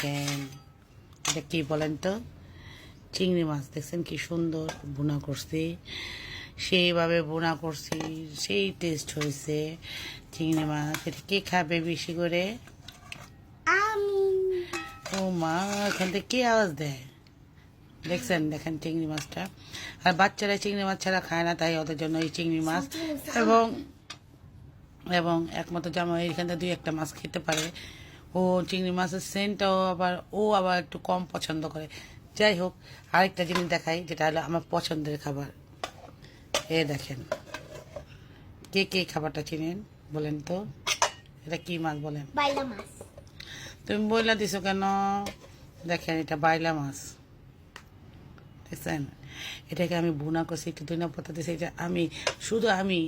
দেখেন, এটা কি বলেন তো? চিংড়ি মাছ। দেখছেন কি সুন্দর ভুনা করছি, সেইভাবে ভুনা করছি, সেই টেস্ট হয়েছে চিংড়ি মাছ। এটা কে খাবে বেশি করে? ও মা, এখান থেকে কে আওয়াজ দেয়? দেখছেন, দেখেন চিংড়ি মাছটা। আর বাচ্চারা চিংড়ি মাছ ছাড়া খায় না, তাই ওদের জন্য এই চিংড়ি মাছ। এবং এবং একমাত্র জামাই এখান থেকে 2-1টা মাছ খেতে পারে। ও চিংড়ি মাছের সেন্টটাও আবার একটু কম পছন্দ করে। যাই হোক, আরেকটা জিনিস দেখাই, যেটা হলো আমার পছন্দের খাবার। এ দেখেন, কে কে খাবারটা চিনেন বলেন তো? এটা কি মাছ বলেন? বাইলা মাছ। তুমি বইলা দিছো কেন? দেখেন, এটা বাইলা মাছ। দেখছেন, এটাকে আমি ভুনা করছি, একটু ধনিয়া পাতা দিয়েছি। এটা শুধু আমি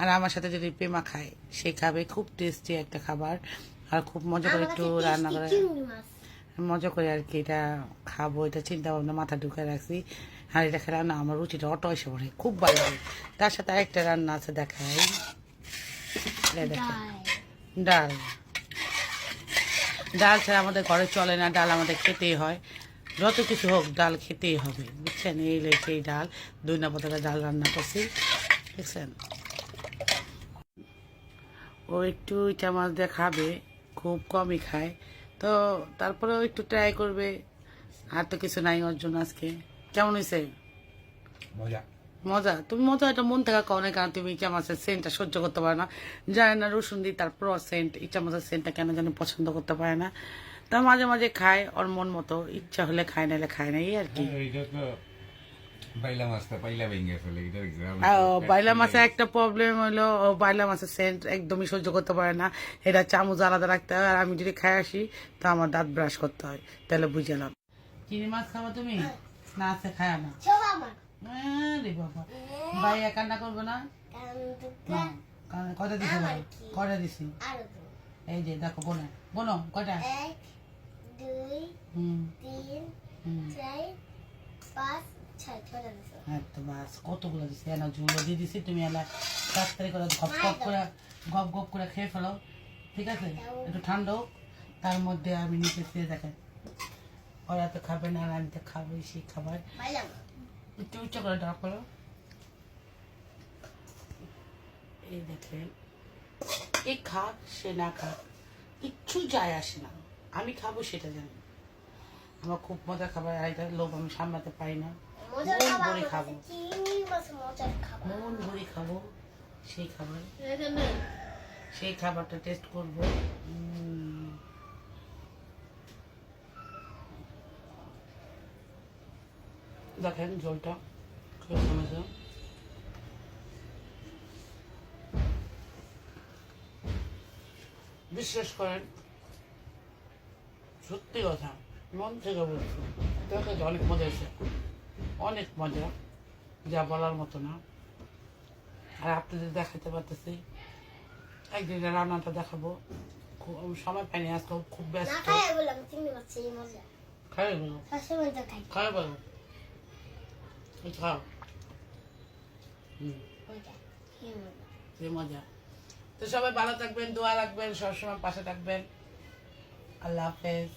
আর আমার সাথে যদি পেমা খায়, সে খাবে। খুব টেস্টি একটা খাবার, আর খুব মজা করে একটু রান্না করে, মজা করে আর কি এটা খাবো। এটা চিন্তা ভাবনা মাথা ঢুকে রাখছি। আর এটা খেয়ে রান্না আমার রুচিটা অটো এসে পড়ে, খুব ভালো লাগে। তার সাথে আরেকটা রান্না আছে, দেখাই। দেখেন, ডাল। ডাল ছাড়া আমাদের ঘরে চলে না, ডাল আমাদের খেতেই হয়। যত কিছু হোক, ডাল খেতেই হবে, বুঝছেন? এই সেই ডাল, ধনিয়া পাতাটা ডাল রান্না করছি, দেখছেন। ও একটু ইচা মাছ দিয়ে খাবে, খুব কমই খায়, তো তারপরেও একটু ট্রাই করবে। আর তো কিছু নাই ওর জন্য আজকে। কেমন হয়েছে? মজা। মজা? তুমি মজা এটা মন থেকে খাও না, কারণ তুমি ইচা মাছের সেন্টটা সহ্য করতে পারে না। জানে না রসুন দিই, তারপর সেন্ট, ইচা মাছের সেন্টটা কেন জানি পছন্দ করতে পারে না। তা মাঝে মাঝে খায় ওর মন মতো, ইচ্ছা হলে খায়, নাহলে খায় না, এই আর কি। বাইলা মাছটা পাইলা ভেঙে ফেলে এটা বাইলা মাছের একটা প্রবলেম হলো, ও বাইলা মাছের সেন্ট একদমই সহ্য করতে পারে না। এটা চামচ আলাদা রাখতে হয়, আর আমি যদি খাই আসি তো আমার দাঁত ব্রাশ করতে হয়, তাহলে বুঝলাম। চিংড়ি মাছ খাবো তুমি? না আছে, খায় না। আরে বাবা, ভাই কান্না করবো না? কয়টা দিছি ভাই? কয়টা দিছি? এই যে দেখো, বোনো বোনো কয়টা? 1 2 3 4 5 6 ছয়টা দিছো। হ্যাঁ তো বাস, কতগুলো দিছি? এনা ঝুলো দিয়ে দিছি, তুমি এলা তাড়াতাড়ি করে গপ গপ করে খেয়ে ফেলো, ঠিক আছে? একটু ঠান্ডা হোক, তার মধ্যে আমি নিচে শুয়ে দেখেন। ওরা তো খাবে না, আর আমি তো খাবো সেই খাবার। একটু উচ্চ করে ডাক করো। এই দেখেন, এ খাক সে না খাক, কিচ্ছু যায় আসে না, আমি খাবো সেটা জানি। আমার খুব মজার খাবার, আর এটা লোভ আমি সামলাতে পারি না। মন ভরে খাবো, মন ভরে খাবো সেই খাবার, সেই খাবারটা টেস্ট করবো। দেখেন জলটা খুব মজা। বিশ্বাস করেন, সত্যি কথা, মন থেকে বলছি, দেখে অনেক মজা হয়েছে, অনেক মজা, যা বলার মতো না। আর আপনাদের দেখাতে পারতেছি, একদিন রান্নাটা দেখাবো, সময় পাইনি আজকে, খুব ব্যস্ত। খাই বলো, খাই বলো, খাও। মজা। তো সবাই ভালো থাকবেন, দোয়া রাখবেন, সবসময় পাশে থাকবেন। আল্লাহ হাফেজ।